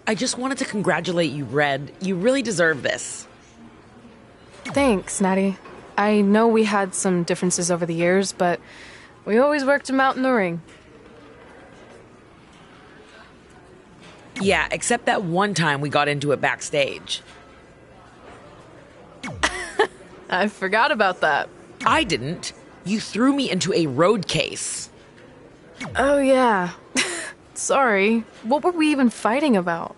I just wanted to congratulate you, Red. You really deserve this. Thanks, Natty. I know we had some differences over the years, but we always worked them out in the ring. Yeah, except that one time we got into it backstage. I forgot about that. I didn't. You threw me into a road case. Oh, yeah. Sorry. What were we even fighting about?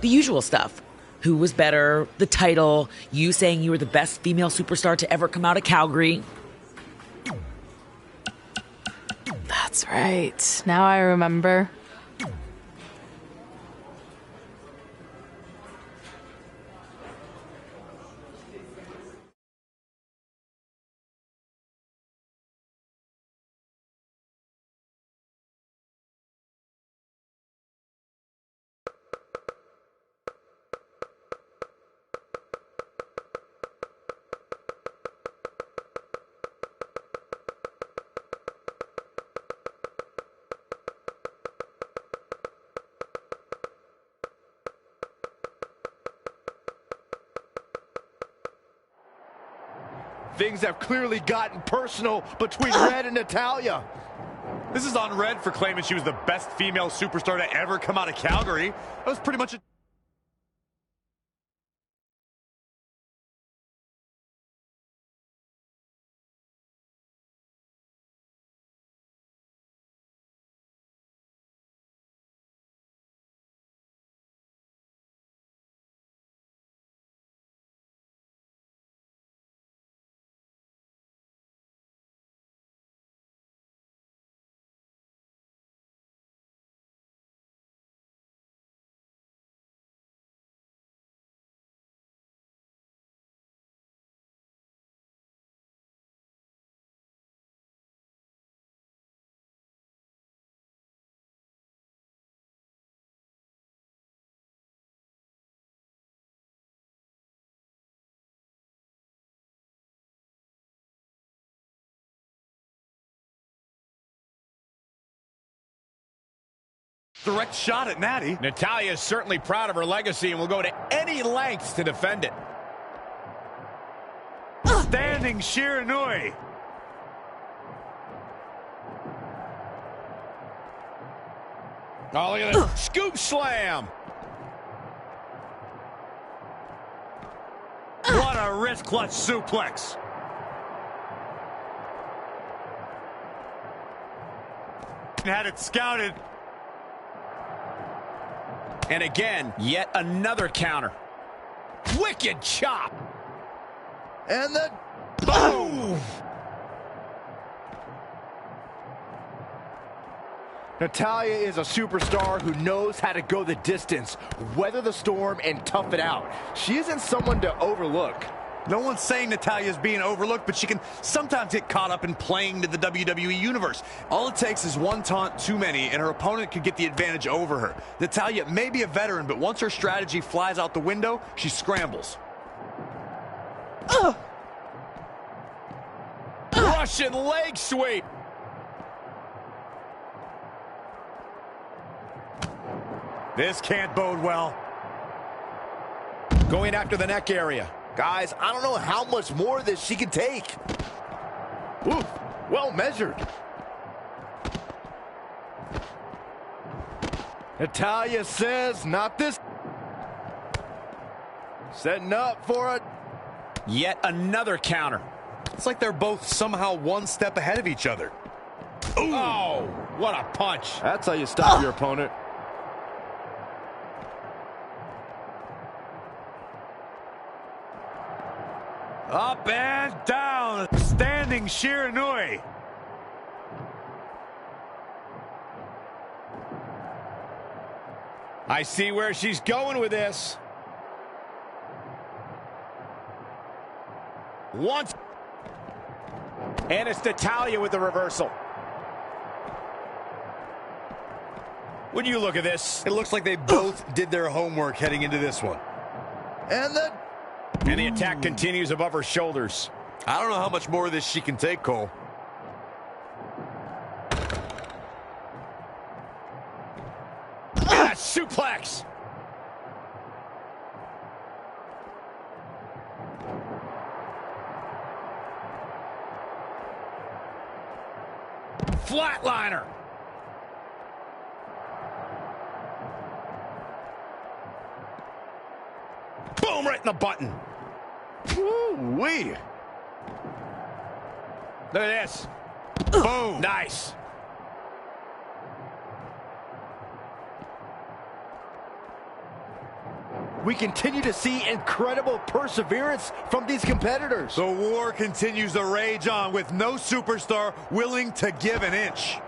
The usual stuff. Who was better, the title, you saying you were the best female superstar to ever come out of Calgary. That's right. Now I remember. Things have clearly gotten personal between Red and Natalya. This is on Red for claiming she was the best female superstar to ever come out of Calgary. That was pretty much a... direct shot at Natty. Natalya is certainly proud of her legacy and will go to any lengths to defend it. Standing Shiranui. Oh, look at that. Scoop slam. What a wrist clutch suplex. Had it scouted. And again, yet another counter. Wicked chop. And the Boom. Natalya is a superstar who knows how to go the distance, weather the storm, and tough it out. She isn't someone to overlook. No one's saying Natalya's being overlooked, but she can sometimes get caught up in playing to the WWE Universe. All it takes is one taunt too many, and her opponent could get the advantage over her. Natalya may be a veteran, but once her strategy flies out the window, she scrambles. Russian leg sweep. This can't bode well. Going after the neck area. Guys, I don't know how much more of this she can take. Ooh, well measured. Natalya says, not this. Setting up for it. Yet another counter. It's like they're both somehow one step ahead of each other. Ooh. Oh, what a punch. That's how you stop your opponent. Up and down. Standing Shiranui. I see where she's going with this. Once. And it's Natalya with the reversal. When you look at this, It looks like they both did their homework heading into this one. And the attack continues above her shoulders. I don't know how much more of this she can take, Cole. And a suplex. Flatliner. Boom, right in the button. Woo-wee. Look at this. Boom. Nice. We continue to see incredible perseverance from these competitors. The war continues to rage on with no superstar willing to give an inch.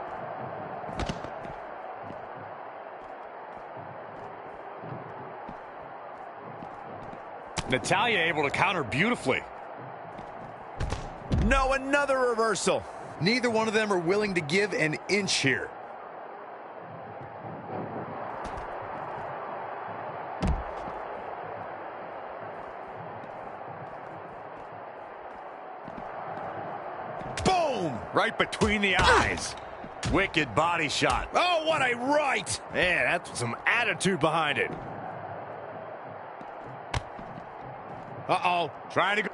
Natalya able to counter beautifully. No, another reversal. Neither one of them are willing to give an inch here. Boom! Right between the eyes. Wicked body shot. Oh, what a right! Man, that's some attitude behind it. Uh-oh. Trying to go.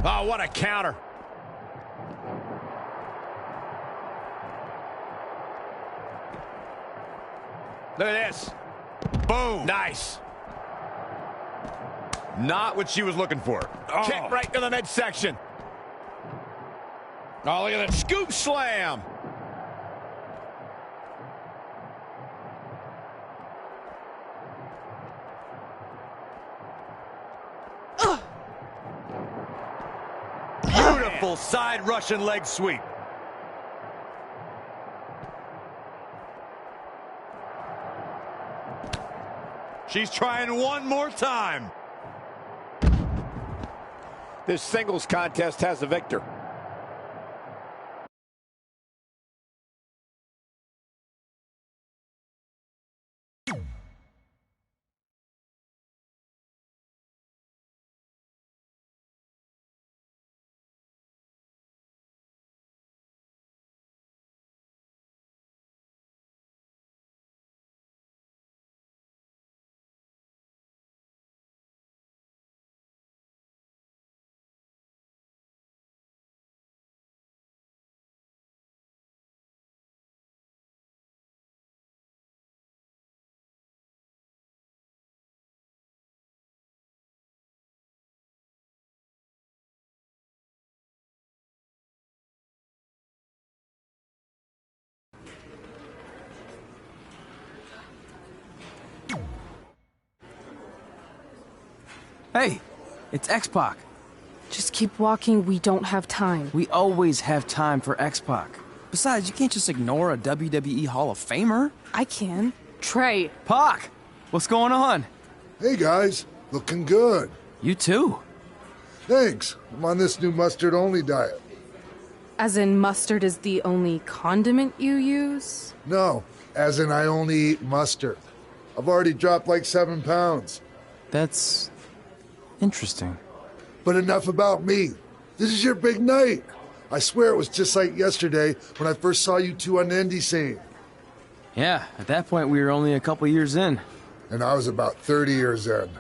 Oh, what a counter. Look at this. Boom. Nice. Not what she was looking for. Oh. Kick right to the midsection. Oh, look at that scoop slam. Beautiful side Russian leg sweep. She's trying one more time. This singles contest has a victor. Hey, it's X-Pac. Just keep walking, we don't have time. We always have time for X-Pac. Besides, you can't just ignore a WWE Hall of Famer. I can. Trey. Pac, what's going on? Hey guys, looking good. You too. Thanks. I'm on this new mustard-only diet. As in mustard is the only condiment you use? No, as in I only eat mustard. I've already dropped like 7 pounds. That's interesting. But enough about me. This is your big night. I swear it was just like yesterday when I first saw you two on the indie scene. Yeah, at that point we were only a couple years in. And I was about 30 years in.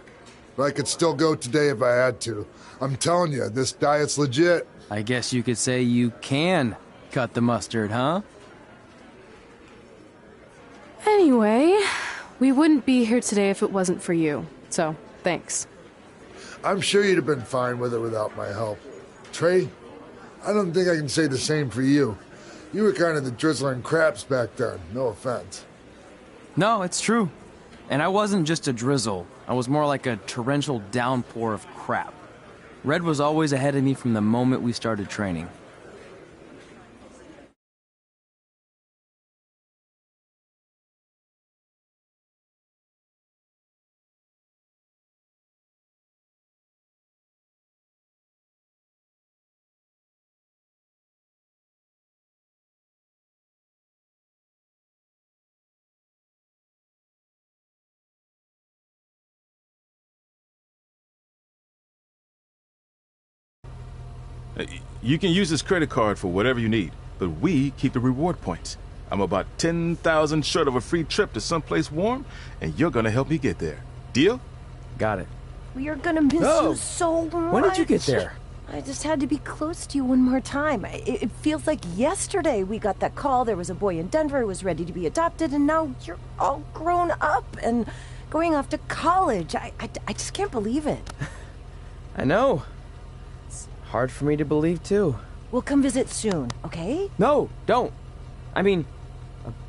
But I could still go today if I had to. I'm telling you, this diet's legit. I guess you could say you can cut the mustard, huh? Anyway, we wouldn't be here today if it wasn't for you. So, thanks. I'm sure you'd have been fine with it without my help. Trey, I don't think I can say the same for you. You were kind of the drizzling craps back then, no offense. No, it's true. And I wasn't just a drizzle. I was more like a torrential downpour of crap. Red was always ahead of me from the moment we started training. You can use this credit card for whatever you need, but we keep the reward points. I'm about 10,000 short of a free trip to someplace warm, and you're gonna help me get there. Deal? Got it. We are gonna miss you so much. When did you get there? I just had to be close to you one more time. It feels like yesterday we got that call. There was a boy in Denver who was ready to be adopted, and now you're all grown up and going off to college. I just can't believe it. I know. It's hard for me to believe, too. We'll come visit soon, okay? No, don't. I mean,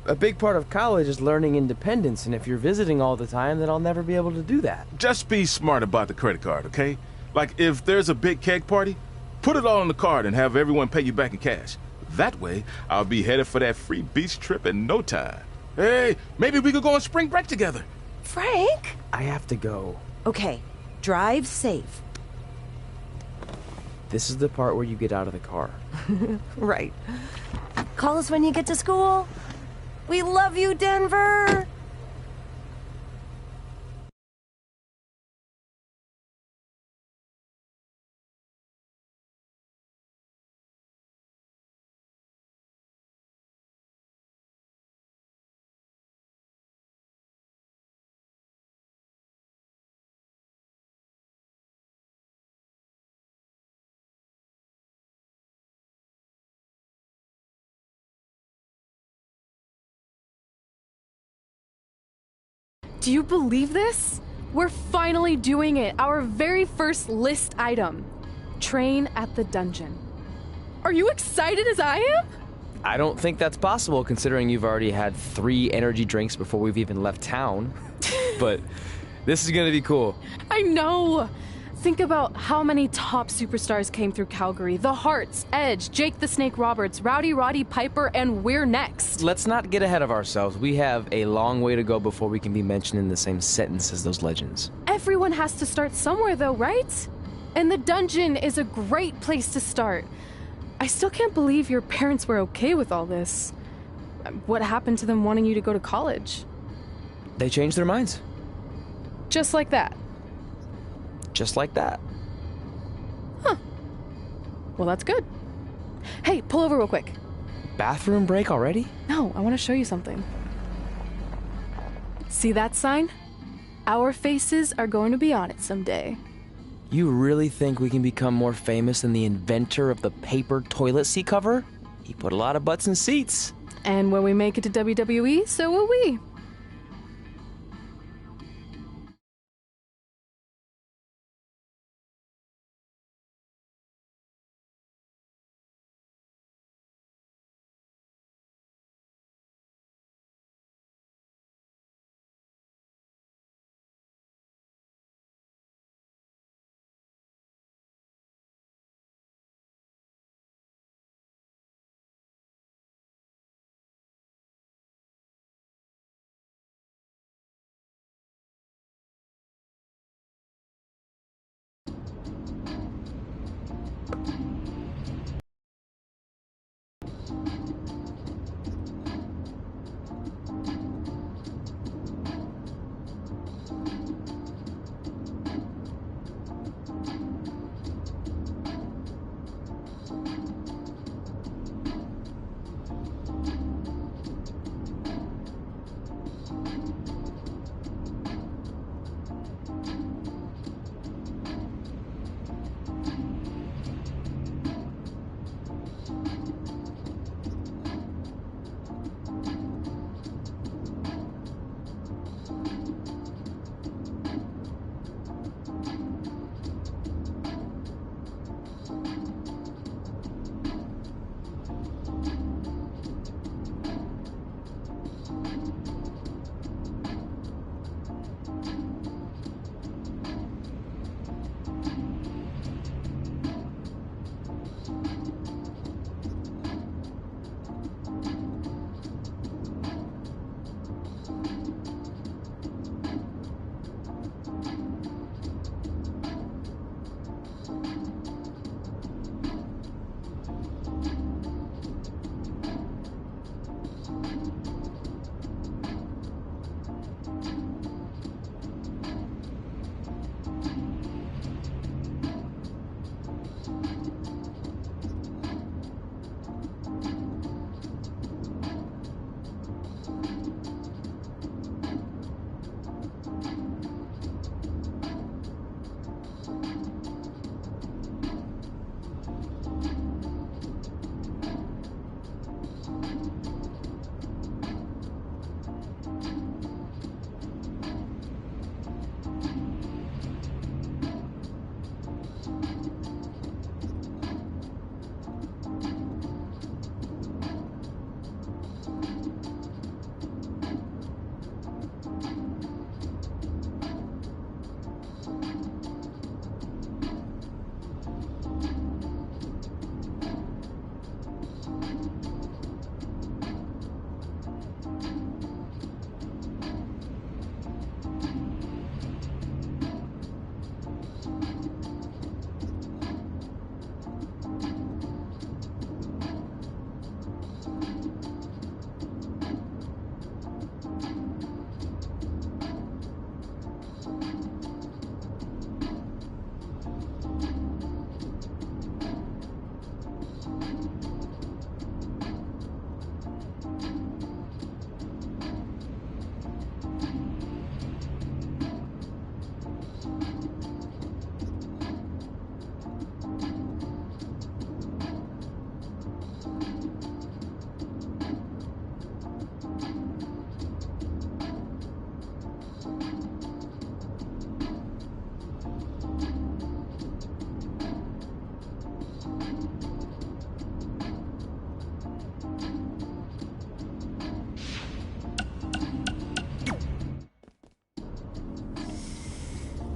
a big part of college is learning independence, and if you're visiting all the time, then I'll never be able to do that. Just be smart about the credit card, okay? Like, if there's a big keg party, put it all on the card and have everyone pay you back in cash. That way, I'll be headed for that free beach trip in no time. Hey, maybe we could go on spring break together. Frank? I have to go. Okay, drive safe. This is the part where you get out of the car. Right. Call us when you get to school. We love you, Denver! Do you believe this? We're finally doing it. Our very first list item. Train at the dungeon. Are you excited as I am? I don't think that's possible, considering you've already had 3 energy drinks before we've even left town. But this is gonna be cool. I know. Think about how many top superstars came through Calgary. The Hearts, Edge, Jake the Snake Roberts, Rowdy Roddy Piper, and we're next. Let's not get ahead of ourselves. We have a long way to go before we can be mentioned in the same sentence as those legends. Everyone has to start somewhere though, right? And the dungeon is a great place to start. I still can't believe your parents were okay with all this. What happened to them wanting you to go to college? They changed their minds. Just like that. Just like that. Huh. Well, that's good. Hey, pull over real quick. Bathroom break already? No, I want to show you something. See that sign? Our faces are going to be on it someday. You really think we can become more famous than the inventor of the paper toilet seat cover? He put a lot of butts in seats. And when we make it to WWE, so will we.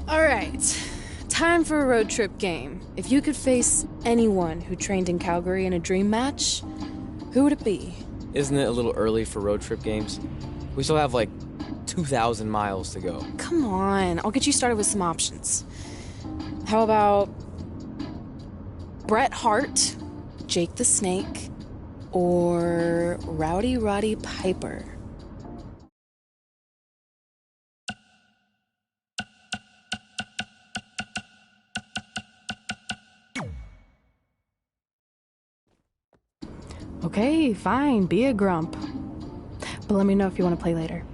All right. Time for a road trip game. If you could face anyone who trained in Calgary in a dream match, who would it be? Isn't it a little early for road trip games? We still have like 2,000 miles to go. Come on, I'll get you started with some options. How about Bret Hart, Jake the Snake, or Rowdy Roddy Piper? Okay, fine, be a grump. But let me know if you want to play later.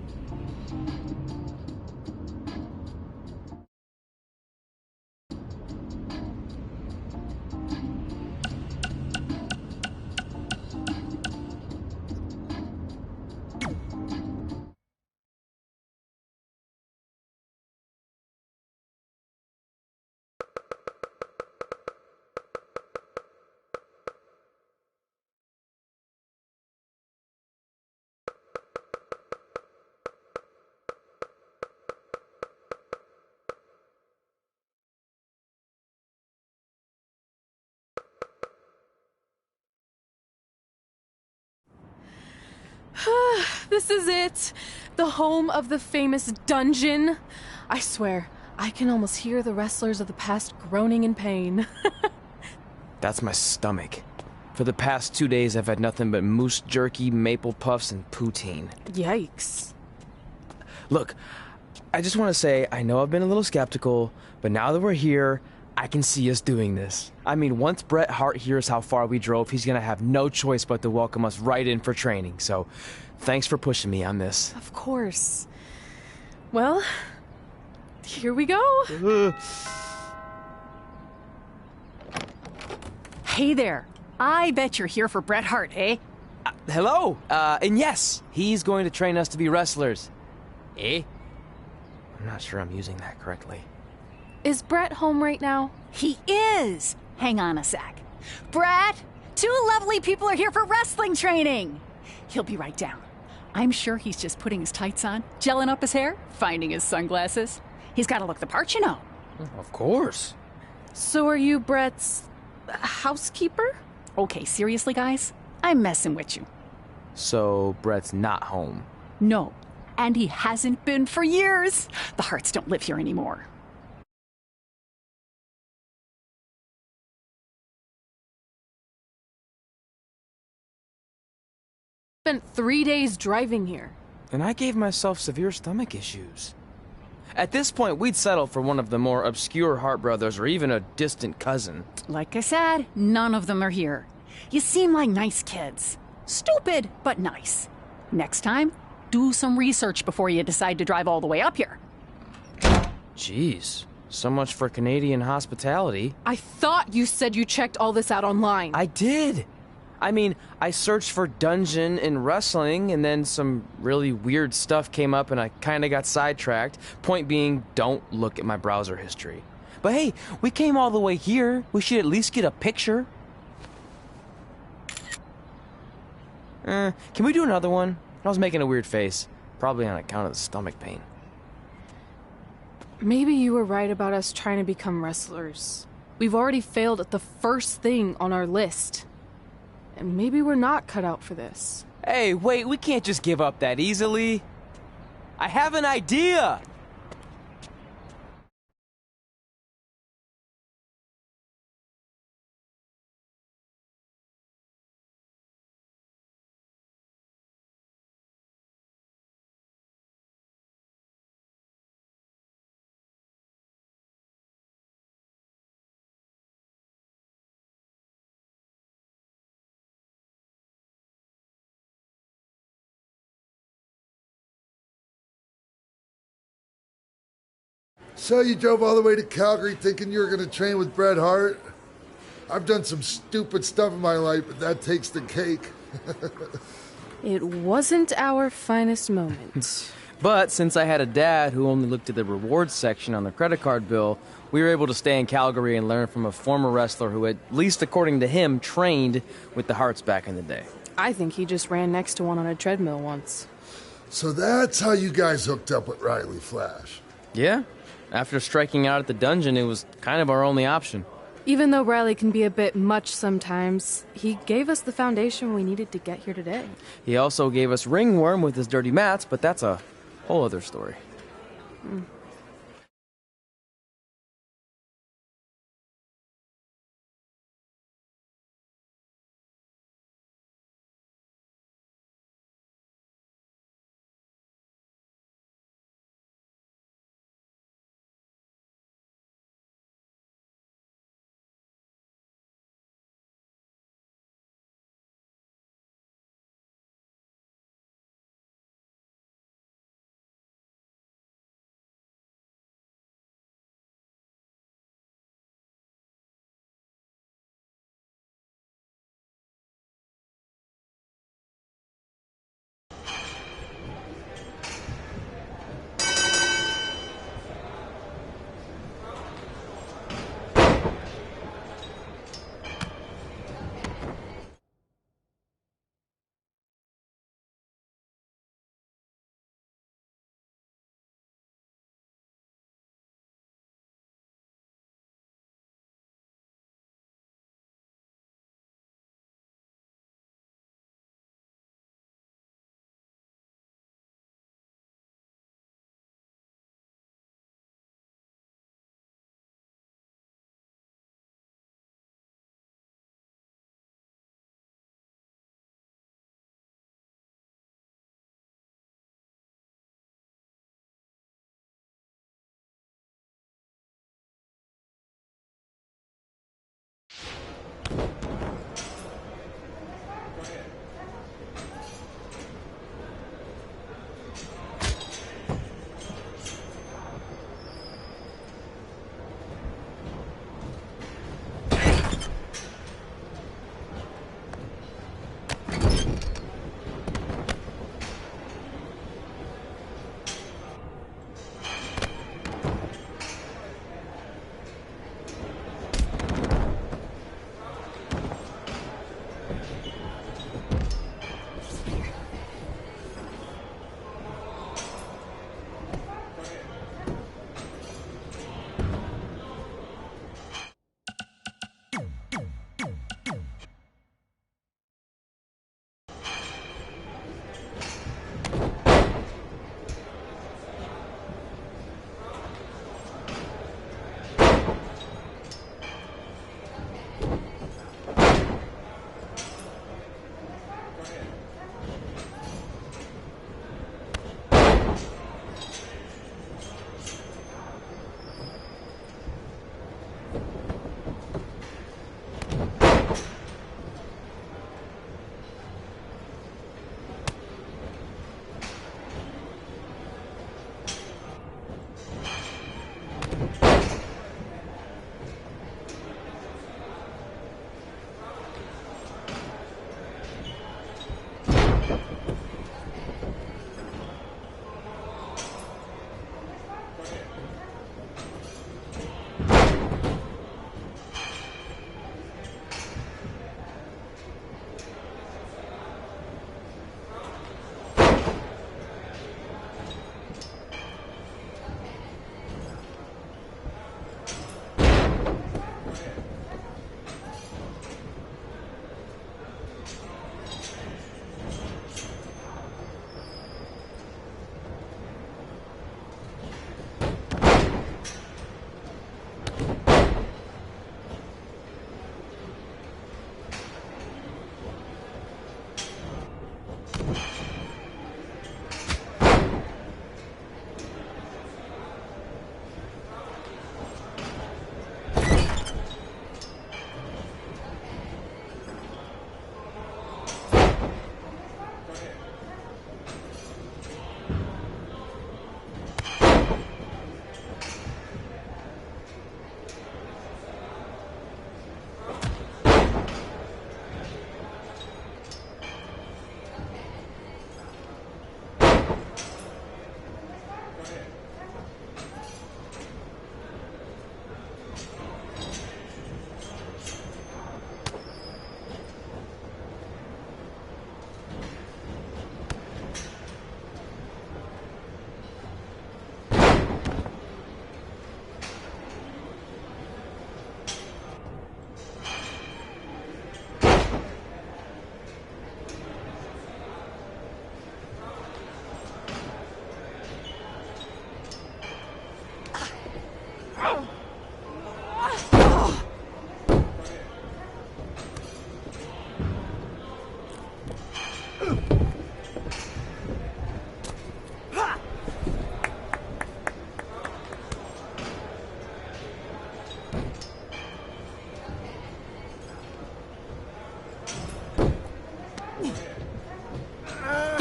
This is it. The home of the famous dungeon. I swear, I can almost hear the wrestlers of the past groaning in pain. That's my stomach. For the past 2 days, I've had nothing but moose jerky, maple puffs, and poutine. Yikes. Look, I just want to say, I know I've been a little skeptical, but now that we're here, I can see us doing this. I mean, once Bret Hart hears how far we drove, he's gonna have no choice but to welcome us right in for training. So, thanks for pushing me on this. Of course. Well, here we go. Hey there. I bet you're here for Bret Hart, eh? Hello. And yes, he's going to train us to be wrestlers. Eh? I'm not sure I'm using that correctly. Is Bret home right now? He is. Hang on a sec. Bret, 2 lovely people are here for wrestling training. He'll be right down. I'm sure he's just putting his tights on, gelling up his hair, finding his sunglasses. He's got to look the part, you know. Of course. So are you Bret's housekeeper? Okay, seriously, guys? I'm messing with you. So, Bret's not home. No, and he hasn't been for years. The Harts don't live here anymore. Spent 3 days driving here. And I gave myself severe stomach issues. At this point, we'd settle for one of the more obscure Hart brothers or even a distant cousin. Like I said, none of them are here. You seem like nice kids. Stupid, but nice. Next time, do some research before you decide to drive all the way up here. Jeez, so much for Canadian hospitality. I thought you said you checked all this out online. I did. I mean, I searched for dungeon in wrestling, and then some really weird stuff came up, and I kind of got sidetracked. Point being, don't look at my browser history. But hey, we came all the way here. We should at least get a picture. Can we do another one? I was making a weird face, probably on account of the stomach pain. Maybe you were right about us trying to become wrestlers. We've already failed at the first thing on our list. And maybe we're not cut out for this. Hey, wait, we can't just give up that easily. I have an idea! So you drove all the way to Calgary thinking you were going to train with Bret Hart? I've done some stupid stuff in my life, but that takes the cake. It wasn't our finest moment. But since I had a dad who only looked at the rewards section on the credit card bill, we were able to stay in Calgary and learn from a former wrestler who, at least according to him, trained with the Harts back in the day. I think he just ran next to one on a treadmill once. So that's how you guys hooked up with Riley Flash. Yeah? After striking out at the dungeon, it was kind of our only option. Even though Riley can be a bit much sometimes, he gave us the foundation we needed to get here today. He also gave us Ringworm with his dirty mats, but that's a whole other story.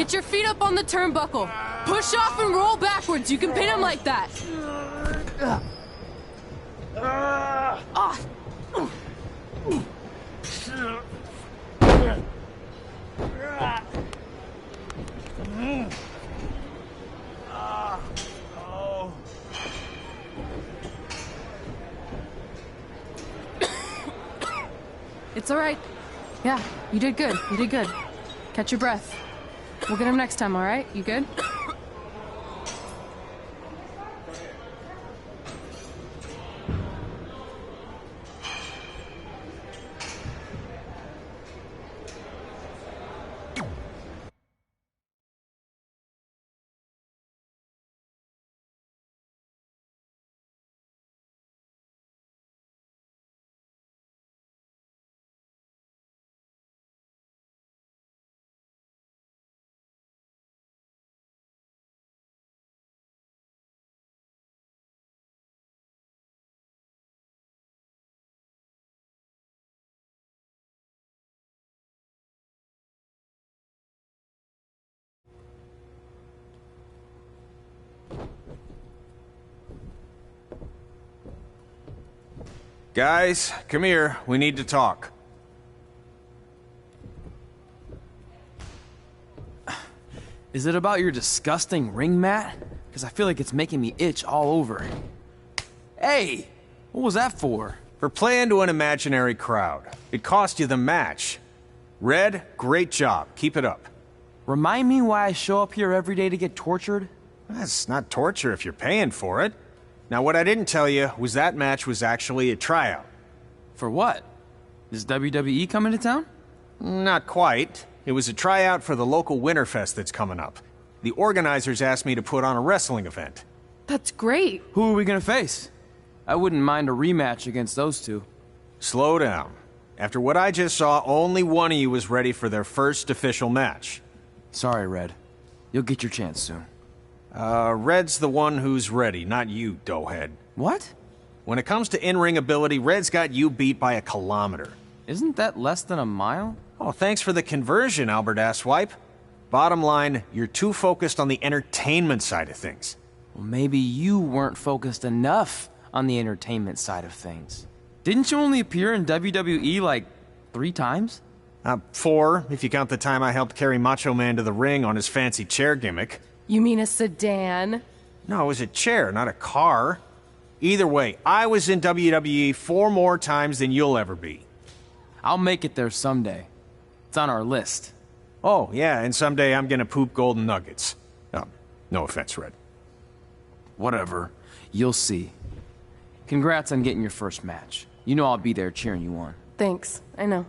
Get your feet up on the turnbuckle. Push off and roll backwards. You can pin him like that. It's all right. Yeah, you did good. You did good. Catch your breath. We'll get him next time, all right? You good? Guys, come here. We need to talk. Is it about your disgusting ring mat? Because I feel like it's making me itch all over. Hey! What was that for? For playing to an imaginary crowd. It cost you the match. Red, great job. Keep it up. Remind me why I show up here every day to get tortured? That's not torture if you're paying for it. Now, what I didn't tell you was that match was actually a tryout. For what? Is WWE coming to town? Not quite. It was a tryout for the local Winterfest that's coming up. The organizers asked me to put on a wrestling event. That's great. Who are we gonna face? I wouldn't mind a rematch against those two. Slow down. After what I just saw, only one of you was ready for their first official match. Sorry, Red. You'll get your chance soon. Red's the one who's ready, not you, doughhead. What? When it comes to in-ring ability, Red's got you beat by a kilometer. Isn't that less than a mile? Oh, thanks for the conversion, Albert Asswipe. Bottom line, you're too focused on the entertainment side of things. Well, maybe you weren't focused enough on the entertainment side of things. Didn't you only appear in WWE like 3 times? 4, if you count the time I helped carry Macho Man to the ring on his fancy chair gimmick. You mean a sedan? No, it was a chair, not a car. Either way, I was in WWE 4 more times than you'll ever be. I'll make it there someday. It's on our list. Oh, yeah, and someday I'm gonna poop golden nuggets. Oh, no offense, Red. Whatever. You'll see. Congrats on getting your first match. You know I'll be there cheering you on. Thanks. I know.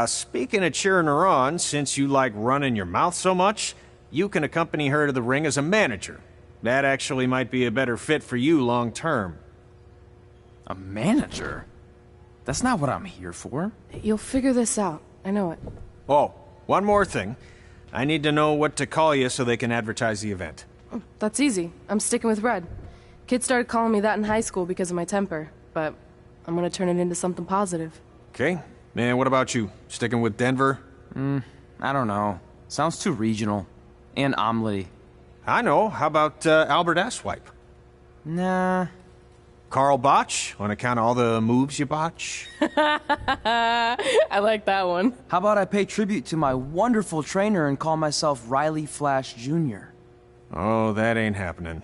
Speaking of cheering her on, since you like running your mouth so much, you can accompany her to the ring as a manager. That actually might be a better fit for you long term. A manager? That's not what I'm here for. You'll figure this out. I know it. Oh, one more thing. I need to know what to call you so they can advertise the event. That's easy. I'm sticking with Red. Kids started calling me that in high school because of my temper, but I'm gonna turn it into something positive. Okay. And what about you? Sticking with Denver? I don't know. Sounds too regional. And omelette-y. I know. How about Albert Asswipe? Nah. Carl Botch, on account of all the moves you botch? I like that one. How about I pay tribute to my wonderful trainer and call myself Riley Flash Jr.? Oh, that ain't happening.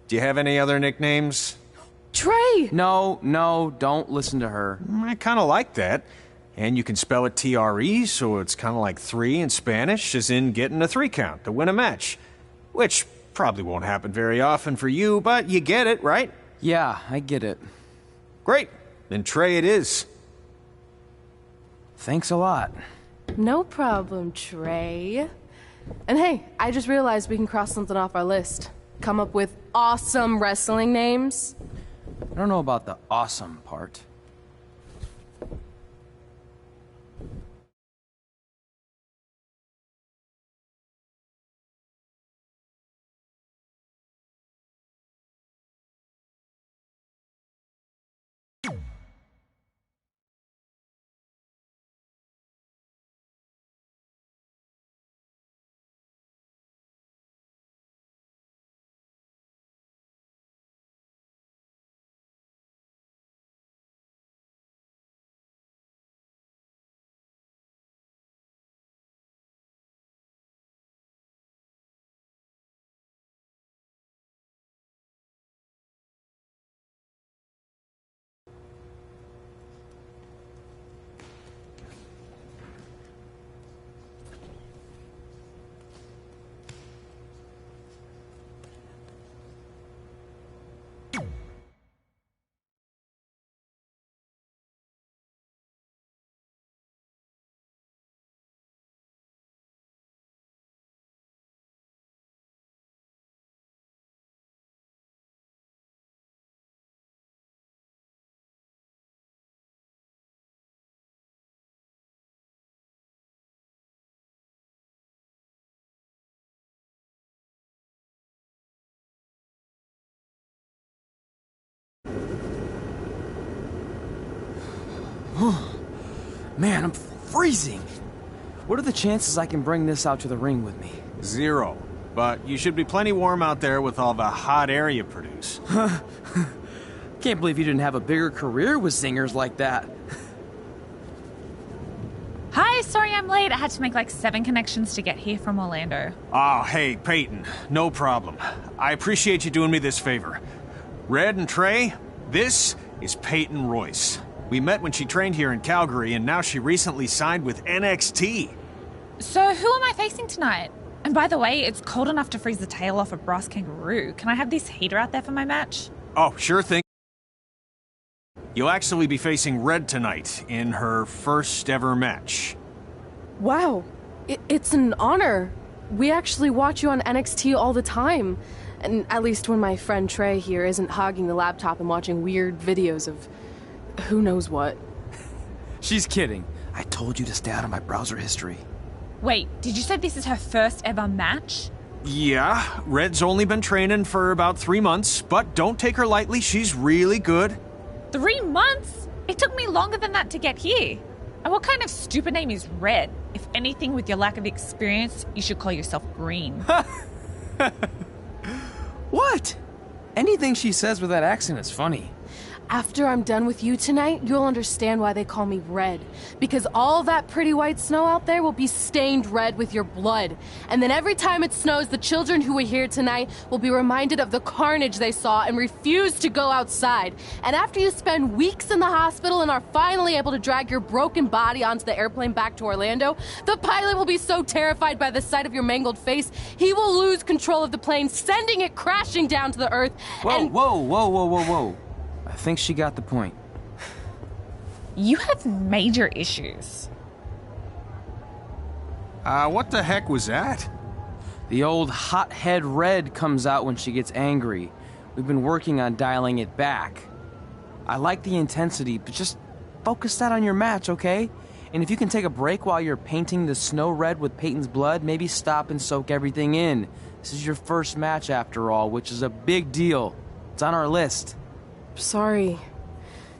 Do you have any other nicknames? Trey! No, don't listen to her. I kind of like that. And you can spell it T-R-E, so it's kind of like 3 in Spanish, as in getting a 3 count to win a match. Which probably won't happen very often for you, but you get it, right? Yeah, I get it. Great. Then Trey it is. Thanks a lot. No problem, Trey. And hey, I just realized we can cross something off our list. Come up with awesome wrestling names. I don't know about the awesome part. Man, I'm freezing. What are the chances I can bring this out to the ring with me? 0. But you should be plenty warm out there with all the hot air you produce. Can't believe you didn't have a bigger career with singers like that. Hi, sorry I'm late. I had to make like 7 connections to get here from Orlando. Oh, hey, Peyton. No problem. I appreciate you doing me this favor. Red and Trey, this is Peyton Royce. We met when she trained here in Calgary, and now she recently signed with NXT. So who am I facing tonight? And by the way, it's cold enough to freeze the tail off a brass kangaroo. Can I have this heater out there for my match? Oh, sure thing. You'll actually be facing Red tonight in her first ever match. Wow, it's an honor. We actually watch you on NXT all the time. And at least when my friend Trey here isn't hogging the laptop and watching weird videos of who knows what. She's kidding. I told you to stay out of my browser history. Wait, did you say this is her first ever match? Yeah, Red's only been training for about 3 months, but don't take her lightly, she's really good. 3 months? It took me longer than that to get here. And what kind of stupid name is Red? If anything, with your lack of experience, you should call yourself Green. What? Anything she says with that accent is funny. After I'm done with you tonight, you'll understand why they call me Red. Because all that pretty white snow out there will be stained red with your blood. And then every time it snows, the children who were here tonight will be reminded of the carnage they saw and refuse to go outside. And after you spend weeks in the hospital and are finally able to drag your broken body onto the airplane back to Orlando, the pilot will be so terrified by the sight of your mangled face, he will lose control of the plane, sending it crashing down to the earth. Whoa. I think she got the point. You have major issues. What the heck was that? The old hothead Red comes out when she gets angry. We've been working on dialing it back. I like the intensity, but just focus that on your match, okay? And if you can take a break while you're painting the snow red with Peyton's blood, maybe stop and soak everything in. This is your first match after all, which is a big deal. It's on our list. Sorry.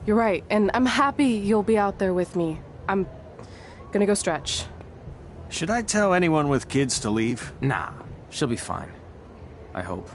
You're right, and I'm happy you'll be out there with me. I'm gonna go stretch. Should I tell anyone with kids to leave? Nah, she'll be fine. I hope.